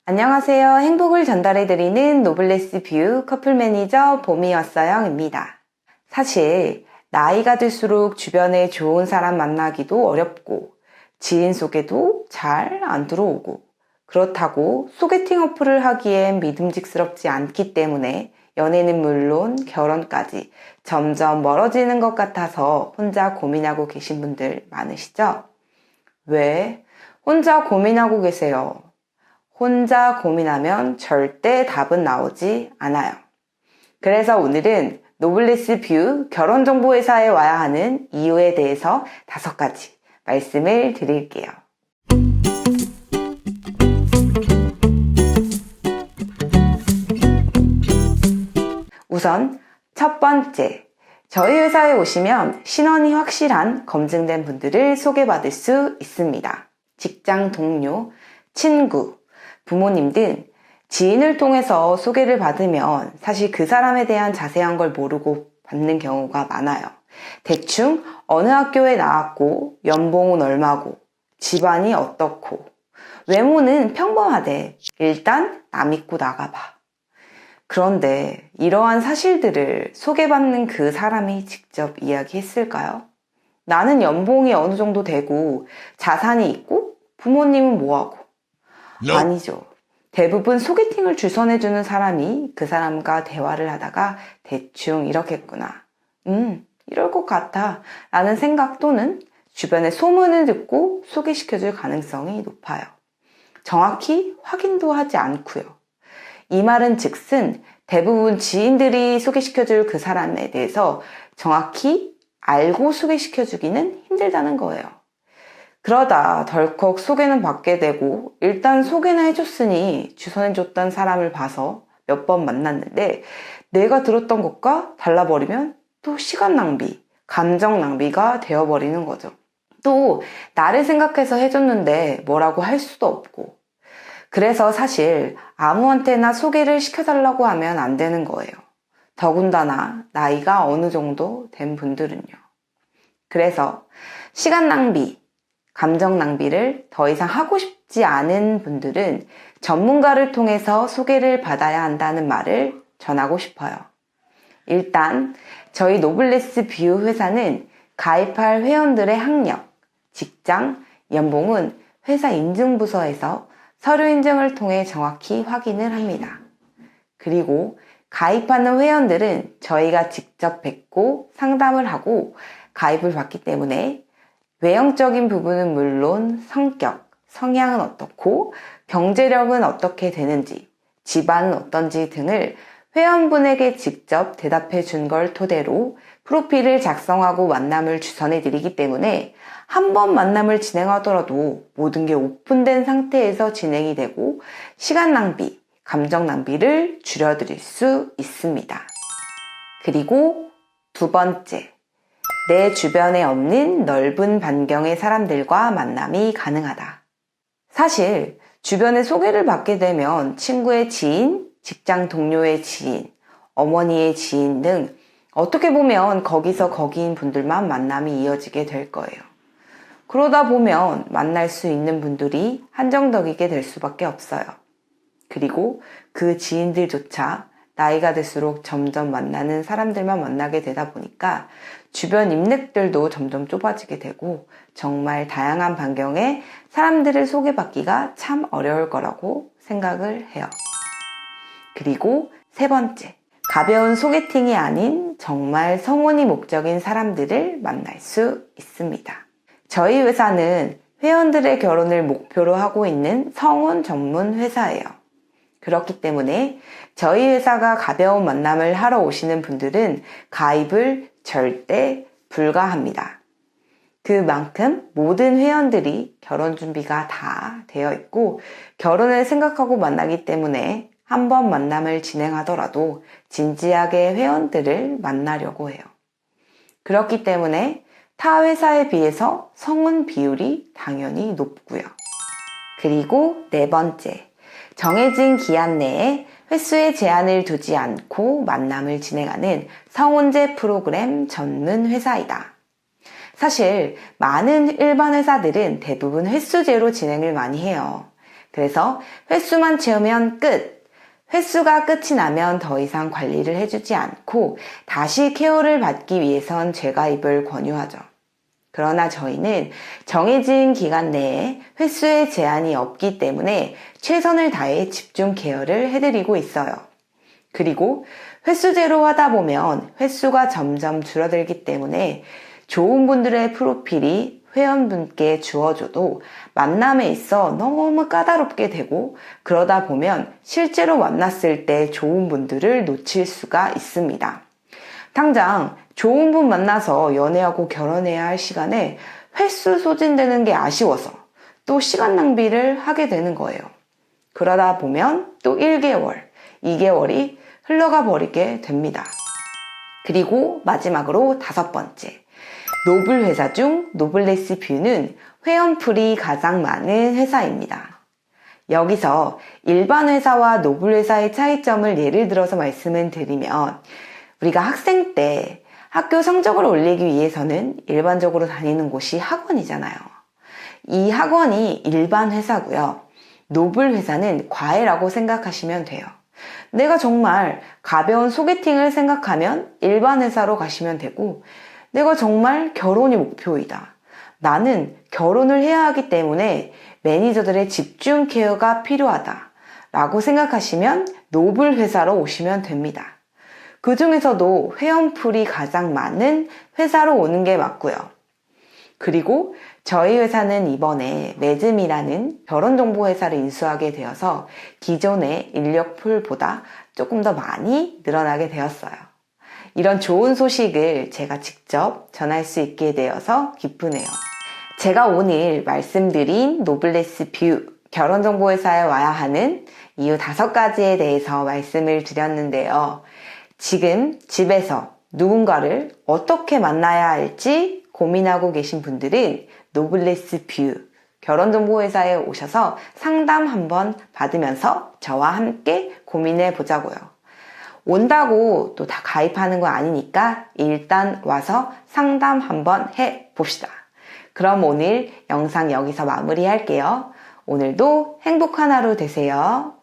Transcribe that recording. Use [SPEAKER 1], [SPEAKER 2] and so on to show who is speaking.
[SPEAKER 1] 안녕하세요. 행복을 전달해드리는 노블레스 뷰 커플 매니저 봄이었어요입니다. 사실 나이가 들수록 주변에 좋은 사람 만나기도 어렵고 지인 소개도 잘 안 들어오고 그렇다고 소개팅 어플을 하기엔 믿음직스럽지 않기 때문에 연애는 물론 결혼까지 점점 멀어지는 것 같아서 혼자 고민하고 계신 분들 많으시죠? 왜 혼자 고민하고 계세요? 혼자 고민하면 절대 답은 나오지 않아요. 그래서 오늘은 노블레스 뷰 결혼정보회사에 와야 하는 이유에 대해서 5가지 말씀을 드릴게요. 우선 첫 번째, 저희 회사에 오시면 신원이 확실한 검증된 분들을 소개받을 수 있습니다. 직장 동료, 친구, 부모님 등 지인을 통해서 소개를 받으면 사실 그 사람에 대한 자세한 걸 모르고 받는 경우가 많아요. 대충 어느 학교에 나왔고, 연봉은 얼마고, 집안이 어떻고, 외모는 평범하대. 일단 남 믿고 나가봐. 그런데 이러한 사실들을 소개받는 그 사람이 직접 이야기했을까요? 나는 연봉이 어느 정도 되고 자산이 있고 부모님은 뭐하고? 아니죠. 대부분 소개팅을 주선해주는 사람이 그 사람과 대화를 하다가 대충 이렇겠구나. 이럴 것 같아. 라는 생각 또는 주변의 소문을 듣고 소개시켜줄 가능성이 높아요. 정확히 확인도 하지 않고요. 이 말은 즉슨 대부분 지인들이 소개시켜줄 그 사람에 대해서 정확히 알고 소개시켜주기는 힘들다는 거예요. 그러다 덜컥 소개는 받게 되고 일단 소개는 해줬으니 주선해줬던 사람을 봐서 몇 번 만났는데 내가 들었던 것과 달라버리면 또 시간 낭비, 감정 낭비가 되어버리는 거죠. 또 나를 생각해서 해줬는데 뭐라고 할 수도 없고 그래서 사실 아무한테나 소개를 시켜달라고 하면 안 되는 거예요. 더군다나 나이가 어느 정도 된 분들은요. 그래서 시간 낭비, 감정 낭비를 더 이상 하고 싶지 않은 분들은 전문가를 통해서 소개를 받아야 한다는 말을 전하고 싶어요. 일단 저희 노블레스 뷰 회사는 가입할 회원들의 학력, 직장, 연봉은 회사 인증부서에서 서류 인증을 통해 정확히 확인을 합니다. 그리고 가입하는 회원들은 저희가 직접 뵙고 상담을 하고 가입을 받기 때문에 외형적인 부분은 물론 성격, 성향은 어떻고 경제력은 어떻게 되는지, 집안은 어떤지 등을 회원분에게 직접 대답해 준 걸 토대로 프로필을 작성하고 만남을 주선해 드리기 때문에 한 번 만남을 진행하더라도 모든 게 오픈된 상태에서 진행이 되고 시간 낭비, 감정 낭비를 줄여드릴 수 있습니다. 그리고 두 번째, 내 주변에 없는 넓은 반경의 사람들과 만남이 가능하다. 사실 주변에 소개를 받게 되면 친구의 지인, 직장 동료의 지인, 어머니의 지인 등 어떻게 보면 거기서 거기인 분들만 만남이 이어지게 될 거예요. 그러다 보면 만날 수 있는 분들이 한정적이게 될 수밖에 없어요. 그리고 그 지인들조차 나이가 들수록 점점 만나는 사람들만 만나게 되다 보니까 주변 인맥들도 점점 좁아지게 되고 정말 다양한 반경의 사람들을 소개받기가 참 어려울 거라고 생각을 해요. 그리고 세 번째, 가벼운 소개팅이 아닌 정말 성혼이 목적인 사람들을 만날 수 있습니다. 저희 회사는 회원들의 결혼을 목표로 하고 있는 성혼 전문 회사예요. 그렇기 때문에 저희 회사가 가벼운 만남을 하러 오시는 분들은 가입을 절대 불가합니다. 그만큼 모든 회원들이 결혼 준비가 다 되어 있고 결혼을 생각하고 만나기 때문에 한 번 만남을 진행하더라도 진지하게 회원들을 만나려고 해요. 그렇기 때문에 타 회사에 비해서 성혼 비율이 당연히 높고요. 그리고 네 번째, 정해진 기한 내에 횟수에 제한을 두지 않고 만남을 진행하는 성혼제 프로그램 전문 회사이다. 사실 많은 일반 회사들은 대부분 횟수제로 진행을 많이 해요. 그래서 횟수만 채우면 끝! 횟수가 끝이 나면 더 이상 관리를 해주지 않고 다시 케어를 받기 위해선 재가입을 권유하죠. 그러나 저희는 정해진 기간 내에 횟수의 제한이 없기 때문에 최선을 다해 집중 케어를 해드리고 있어요. 그리고 횟수제로 하다 보면 횟수가 점점 줄어들기 때문에 좋은 분들의 프로필이 회원분께 주어져도 만남에 있어 너무 까다롭게 되고 그러다 보면 실제로 만났을 때 좋은 분들을 놓칠 수가 있습니다. 당장 좋은 분 만나서 연애하고 결혼해야 할 시간에 횟수 소진되는 게 아쉬워서 또 시간 낭비를 하게 되는 거예요. 그러다 보면 또 1개월, 2개월이 흘러가 버리게 됩니다. 그리고 마지막으로 5번째. 노블 회사 중 노블레스 뷰는 회원풀이 가장 많은 회사입니다. 여기서 일반 회사와 노블 회사의 차이점을 예를 들어서 말씀을 드리면 우리가 학생 때 학교 성적을 올리기 위해서는 일반적으로 다니는 곳이 학원이잖아요. 이 학원이 일반 회사고요. 노블 회사는 과외라고 생각하시면 돼요. 내가 정말 가벼운 소개팅을 생각하면 일반 회사로 가시면 되고 내가 정말 결혼이 목표이다. 나는 결혼을 해야 하기 때문에 매니저들의 집중 케어가 필요하다. 라고 생각하시면 노블 회사로 오시면 됩니다. 그 중에서도 회원풀이 가장 많은 회사로 오는 게 맞고요. 그리고 저희 회사는 이번에 매즘이라는 결혼정보회사를 인수하게 되어서 기존의 인력풀보다 조금 더 많이 늘어나게 되었어요. 이런 좋은 소식을 제가 직접 전할 수 있게 되어서 기쁘네요. 제가 오늘 말씀드린 노블레스 뷰 결혼정보회사에 와야 하는 이유 5가지에 대해서 말씀을 드렸는데요. 지금 집에서 누군가를 어떻게 만나야 할지 고민하고 계신 분들은 노블레스 뷰 결혼정보회사에 오셔서 상담 한번 받으면서 저와 함께 고민해 보자고요. 온다고 또 다 가입하는 거 아니니까 일단 와서 상담 한번 해 봅시다. 그럼 오늘 영상 여기서 마무리할게요. 오늘도 행복한 하루 되세요.